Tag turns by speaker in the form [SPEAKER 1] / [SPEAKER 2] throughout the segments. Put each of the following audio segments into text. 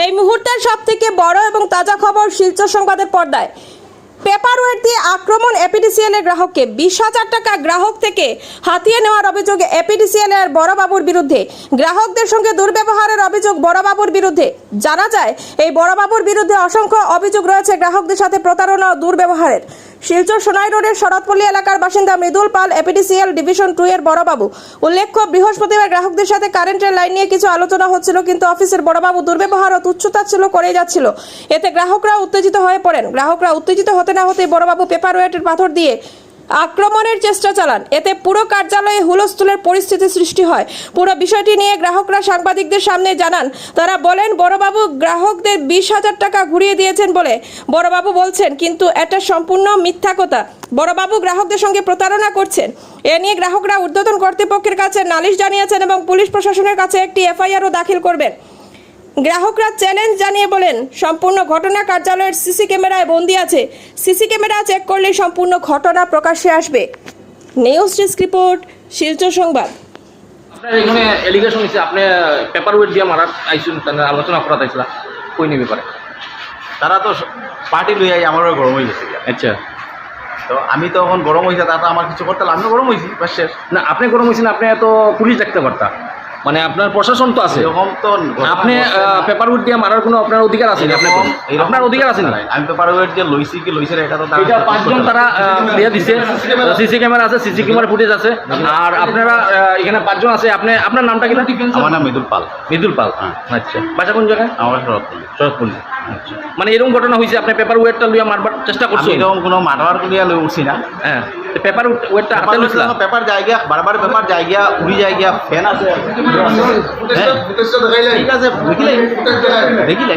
[SPEAKER 1] এই মুহূর্তের সবথেকে বড় এবং তাজা খবর শিলচর সংবাদের পর্দায়। পেপারওয়েট দিয়ে আক্রমণ এপিডিসিএল এর গ্রাহককে 20,000 টাকা গ্রাহক থেকে হাতিয়ে নেওয়ার অভিযোগে এপিডিসিএল এর বড়বাবুর বিরুদ্ধে, গ্রাহকদের সঙ্গে দুর্ব্যবহারের অভিযোগ বড়বাবুর বিরুদ্ধে। জানা যায় এই বড়বাবুর বিরুদ্ধে অসংখ্য অভিযোগ রয়েছে গ্রাহকদের সাথে প্রতারণা ও দুর্ব্যবহারের। শিলচর সোনাই রোডের শরৎপল্লী এলাকার বাসিন্দা মৃদুল পাল এপিডিসিএল ডিভিশন 2 এর বড়বাবু। উল্লেখ্য, বৃহস্পতিবার গ্রাহকদের সাথে কারেন্টের লাইন নিয়ে কিছু আলোচনা হচ্ছিল, কিন্তু অফিসের বড়বাবু দুর্ব্যবহার ও তুচ্ছতাচ্ছিল্য করেই যাচ্ছিল। এতে গ্রাহকরা উত্তেজিত হয়ে পড়েন। গ্রাহকরা উত্তেজিত হতে না হতেই বড়বাবু পেপারওয়েটের পাথর দিয়ে আক্রমণের চেষ্টা চালান। এতে পুরো কার্যালয়ে হুলস্থুলের পরিস্থিতি সৃষ্টি হয়। পুরো বিষয়টি নিয়ে গ্রাহকরা সাংবাদিকদের সামনে জানান। তারা বলেন, বড়বাবু গ্রাহকদের 20,000 টাকা ঘুরিয়ে দিয়েছেন বলে বড়বাবু বলছেন, কিন্তু এটা সম্পূর্ণ মিথ্যা কথা। বড়বাবু গ্রাহকদের সঙ্গে প্রতারণা করছেন। এ নিয়ে গ্রাহকরা ঊর্ধ্বতন কর্তৃপক্ষের কাছে নালিশ জানিয়েছেন এবং পুলিশ প্রশাসনের কাছে একটি এফআইআরও দাখিল করবেন। গ্রাহকরা চ্যালেঞ্জ জানিয়ে বলেন, সম্পূর্ণ ঘটনা কার্যালয়ের সিসি ক্যামেরায় বন্দী আছে। সিসি ক্যামেরা চেক করলে সম্পূর্ণ ঘটনা প্রকাশ্যে আসবে। নিউজ ডেস্ক রিপোর্ট, শিলচর সংবাদ।
[SPEAKER 2] আপনার এখানে এলিগেশন হয়েছে আপনি পেপারওয়েট দিয়ে মারার আইসুন, আলোচনা করা তাইছিল কই নিবি পারে
[SPEAKER 3] তারা তো পার্টি লই আই আমারও গরম হয়ে গেছে।
[SPEAKER 2] আচ্ছা,
[SPEAKER 3] তো আমি তো এখন গরম হয়েছে, তারা তো আমার কিছু করতে আমিও গরম হয়েছি বাস শেষ।
[SPEAKER 2] না আপনি গরম হয়েছেন, আপনি এত পুলিশ দেখতে পারতা, মানে আপনার প্রশাসন তো আছে।
[SPEAKER 3] এরকম তো
[SPEAKER 2] আপনি পেপারওয়েট দিয়ে মারার কোনো আপনার অধিকার আছে না। আপনার অধিকার আছে না।
[SPEAKER 3] আমি পেপারওয়েট দিয়ে লইছি কি লইছে এটা তো
[SPEAKER 2] এটা 5 জন তারা দিয়ে দিছে, সিসি ক্যামেরা আছে, সিসি ক্যামেরা ফুটেজ আছে। আর আপনারা এখানে 5 জন আছে। আপনি আপনার নামটা কি?
[SPEAKER 3] আমার নাম মৃদুল পাল।
[SPEAKER 2] মৃদুল পাল, আচ্ছা। বাসা কোন জায়গায়?
[SPEAKER 3] আমার শরৎপল্লী।
[SPEAKER 2] শরৎপল্লী, আচ্ছা। মানে এরকম ঘটনা হয়েছে, আপনি পেপার ওয়েটটা লইয়া মারবার চেষ্টা করছেন?
[SPEAKER 3] এরকম কোনো মারবার করিয়া লই উঠছি না।
[SPEAKER 2] হ্যাঁ, পেপার ওয়েটটা হাতে লইছিল।
[SPEAKER 3] পেপার জায়গা বারবার পেপার জায়গা উড়ি জায়গা ফ্যান আছে। ঠিক আছে, দেখিলে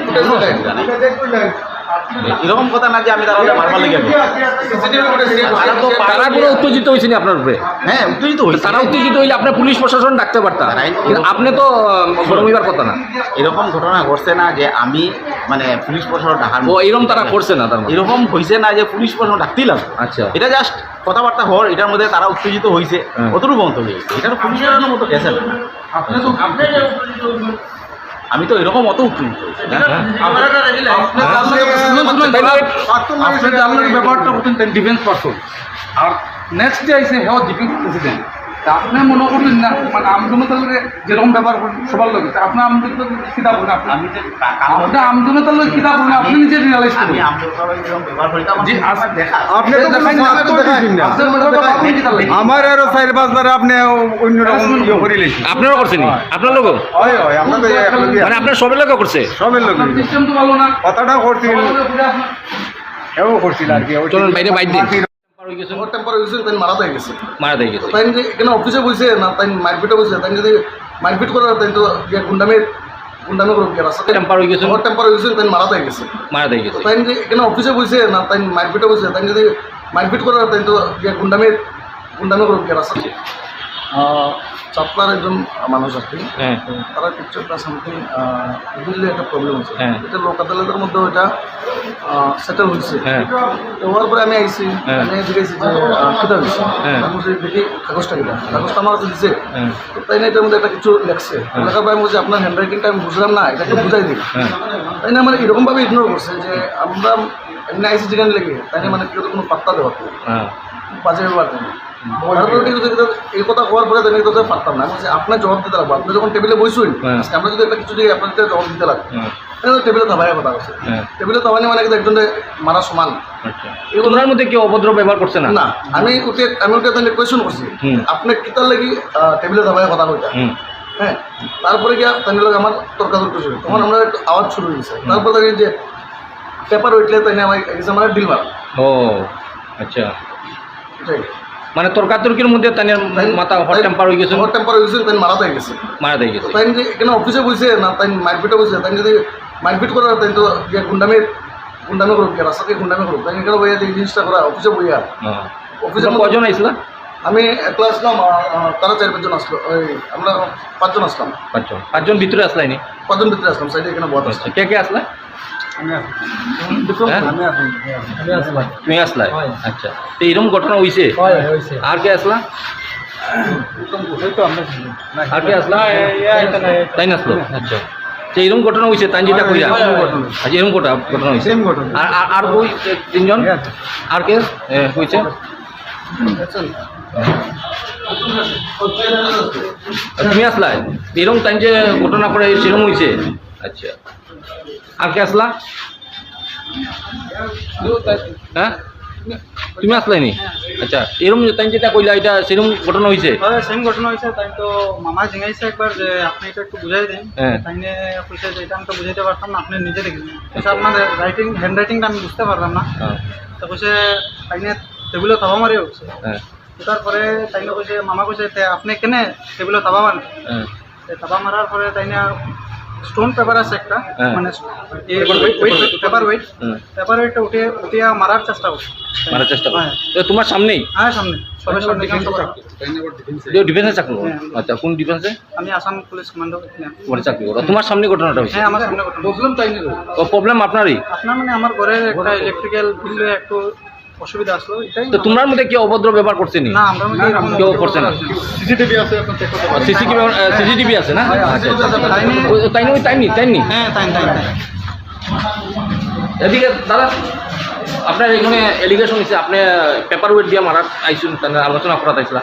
[SPEAKER 3] এরকম কথা না যে আমি তাহলে মারবার লেগে
[SPEAKER 2] তারা পুরো উত্তেজিত হয়েছে আপনার উপরে।
[SPEAKER 3] হ্যাঁ, উত্তেজিত হয়েছে।
[SPEAKER 2] তারা উত্তেজিত হইলে আপনি পুলিশ প্রশাসন ডাকতে পারতেন, কিন্তু আপনি তো গরম হইবার কথা না।
[SPEAKER 3] এরকম ঘটনা ঘটছে না যে আমি মানে পুলিশ প্রশাসন ডাকার
[SPEAKER 2] ও এরকম তারা করছে না, তার
[SPEAKER 3] এরকম হয়েছে না যে পুলিশ প্রশাসন ডাকতিলাম।
[SPEAKER 2] আচ্ছা,
[SPEAKER 3] এটা জাস্ট কথাবার্তা হওয়ার, এটার মধ্যে তারা উত্তেজিত হয়েছে, অতটুকু বন্ধ হয়ে গেছে। এটা তো পুলিশ প্রশাসনের মতো গেছে না। আমি তো এরকম অত উত্তেজিত
[SPEAKER 4] ব্যাপারটা বলতেন ডিফেন্স পার্সন, আর নেক্সট ডে আইসে হেও ডিফেন্স প্রেসিডেন্ট। আপনি মনে করলেন না মানে আমজনতার যেরকম ব্যাপার সবার লোক আপনার আমজনতার কিতাব বলেন, আপনার আমজনতার লোক কিতাব বলেন, আপনি নিজে রিয়ালাইজ করেন।
[SPEAKER 5] আমার আরো 4-5 বার আপনি অন্যরকম করিলেছেন।
[SPEAKER 2] আপনারও করছেন? আপনার লোক মানে আপনার সবের লোক করছে?
[SPEAKER 5] সবের লোক
[SPEAKER 4] সিস্টেম তো ভালো না,
[SPEAKER 5] কথাটা করছিল, এও করছিল আর কি।
[SPEAKER 2] চলুন বাইরে বাইর দিন।
[SPEAKER 3] মারা হয়ে গেছে,
[SPEAKER 2] মারা দিয়ে গেছে।
[SPEAKER 3] তাই যে এখানে অফিসে বসে না, তাই মারপিটে বসে, তাই যদি মারপিট করার তাই তো গুন্ডামি করুক রাস্তাতে
[SPEAKER 2] টেম্পার হয়ে গেছে,
[SPEAKER 3] টেম্পার হয়ে গেছে, তাই মারা হয়ে গেছে।
[SPEAKER 2] মারা দিয়ে গেছে।
[SPEAKER 3] তাই যে এখানে অফিসে বসে না, তাই মারপিটে বসে, তাই যদি মারপিট করার তাই তো গুন্ডামি করুক রাস্তাতে। চাপলার একজন মানুষ আর কি, তারা কিছু একটা সামথিং দিল্লি একটা প্রবলেম আছে, এটা লোক আদালতের মধ্যে ওইটা সেটেল হয়েছে। হওয়ার পরে আমি আইসি, আমি জিজ্ঞাসি যে কোথা হয়েছে, আমি দেখি কাগজটা কিনা, কাগজটা আমার কাছে দিচ্ছে। তাই না এটার মধ্যে একটা কিছু লেখছে, লেখার পরে আমি বলছি আপনার হ্যান্ড রাইটিংটা আমি বুঝলাম না, এটাকে বুঝাই দিই। তাই না মানে এরকমভাবে ইগনোর করছে যে আমরা এমনি আইসি যেখানে লেগে, তাই না মানে কেউ কোনো পাত্তা দেওয়া বাজে ব্যাপার। এই কথা হওয়ার পরে আমি তোকে পারতাম না, আপনার জবাব দিতে লাগবো। আপনি যখন টেবিলে বসুন, আমরা যদি একটা কিছু জায়গায় আপনার জবাব দিতে লাগবে, টেবিলে দাবাই কথা আছে। টেবিলে দাবানি মানে কিন্তু একজনের মারা সমান।
[SPEAKER 2] এগুলোর মধ্যে কেউ অভদ্র ব্যবহার করছে না? না,
[SPEAKER 3] আমি ওকে কোয়েশন করছি, আপনি কিতার লাগি টেবিলে দাবাই কথা কইটা। হ্যাঁ, তারপরে গিয়া তাই লোক আমার তর্কাতর্কি শুরু, তখন আমরা একটু আওয়াজ শুরু হয়েছে। তারপর দেখি যে পেপার উঠলে তাই আমার ডিল মারা।
[SPEAKER 2] ও আচ্ছা, মানে তর্কাতর্কির মধ্যে তাই মাথা হট টেম্পার হয়ে গেছে,
[SPEAKER 3] হট টেম্পার হয়ে গেছে, তাই মারা হয়ে গেছে।
[SPEAKER 2] মারা দিয়ে গেছে।
[SPEAKER 3] তাই যে এখানে অফিসে বসে না, তাই মারপিটে বসে, তাই যদি মারপিট করার তাই তো গুন্ডামি করুক রাস্তাতে, গুন্ডামি করুক। তাই এখানে বইয়া এই জিনিসটা করা অফিসে বইয়া। অফিসে কজন
[SPEAKER 2] আইসল?
[SPEAKER 3] আমি একলা আসলাম, তারা 4-5 জন আসলো, ওই আমরা 5 জন আসলাম।
[SPEAKER 2] 5 জন ভিতরে আসলাইনি?
[SPEAKER 3] 5 জন ভিতরে আসলাম, সাইডে এখানে বড় আসছে।
[SPEAKER 2] কে আসলা? তুমি আসলা? আচ্ছা, তো এরকম ঘটনা হয়েছে? আর কে আসলা? আর কে আসলা? তাই না আসলো? আচ্ছা, যে এরকম ঘটনা হয়েছে তাই যেটা কইরা আচ্ছা এরকম ঘটনা হয়েছে
[SPEAKER 5] Same ঘটনা।
[SPEAKER 2] আর দুই তিনজন আর কে হয়েছে তুমি আসলা এরকম টাইম যে ঘটনা করে সেরকম হয়েছে আচ্ছা আর কে আসলা হ্যাঁ তুমি আসলাই নি আচ্ছা এরকম টাইম যেটা কইলা এটা সেরকম ঘটনা হয়েছে
[SPEAKER 6] সেম ঘটনা হয়েছে তাই তো মামা জিজ্ঞাসা একবার যে আপনি এটা একটু বুঝাই দিন
[SPEAKER 2] হ্যাঁ।
[SPEAKER 6] তাইনে কইছে যে এটা আমি তো বুঝাইতে পারতাম না আপনি নিজে দেখেন আপনার হ্যান্ড রাইটিংটা আমি বুঝতে পারলাম না তো কইছে তাইনে টেবিলে তাবা মারি উঠছে
[SPEAKER 2] হ্যাঁ
[SPEAKER 6] তারপরে তাইনে কইছে মামা কইছে তে আপনি কেনে টেবিলে তাবা মারেন
[SPEAKER 2] হ্যাঁ
[SPEAKER 6] তাবা মারার পরে তাইনে স্টোন পেপার আছে একটা
[SPEAKER 2] হ্যাঁ।
[SPEAKER 6] মানে পেপার ওয়েটটা উঠিয়ে মারার চেষ্টা করছে
[SPEAKER 2] মারার চেষ্টা করো
[SPEAKER 6] হ্যাঁ।
[SPEAKER 2] তো তোমার সামনেই
[SPEAKER 6] হ্যাঁ সামনে সবাই সামনে
[SPEAKER 2] ডিফেন্সে চাকরি করো? আচ্ছা কোন ডিফেন্সে
[SPEAKER 6] আমি আসাম পুলিশ কমান্ডো
[SPEAKER 2] মানে চাকরি করো তোমার সামনে ঘটনাটা হয়েছে
[SPEAKER 6] হ্যাঁ আমার সামনে ঘটনা
[SPEAKER 4] প্রবলেম তাই না
[SPEAKER 2] ও প্রবলেম আপনারই
[SPEAKER 6] আপনার মানে আমার ঘরের একটা ইলেকট্রিক্যাল বিল একটু অসুবিধা আসলো এটাই
[SPEAKER 2] তো তোমার মধ্যে কি অভদ্র ব্যবহার করছে নি
[SPEAKER 6] না আমরা মধ্যে এরকম
[SPEAKER 2] কেউ করছে না
[SPEAKER 4] সিসিটিভি আছে আপনি চেক করতে পারেন
[SPEAKER 2] সিসিটিভি আছে না আচ্ছা আচ্ছা
[SPEAKER 6] তাইনি
[SPEAKER 2] তাইনি
[SPEAKER 6] হ্যাঁ তাই
[SPEAKER 2] এদিকে দাদা আপনার এখানে এলিগেশন হয়েছে আপনি পেপার ওয়েট দিয়ে মারার আইসুন আলোচনা করা চাইছিলা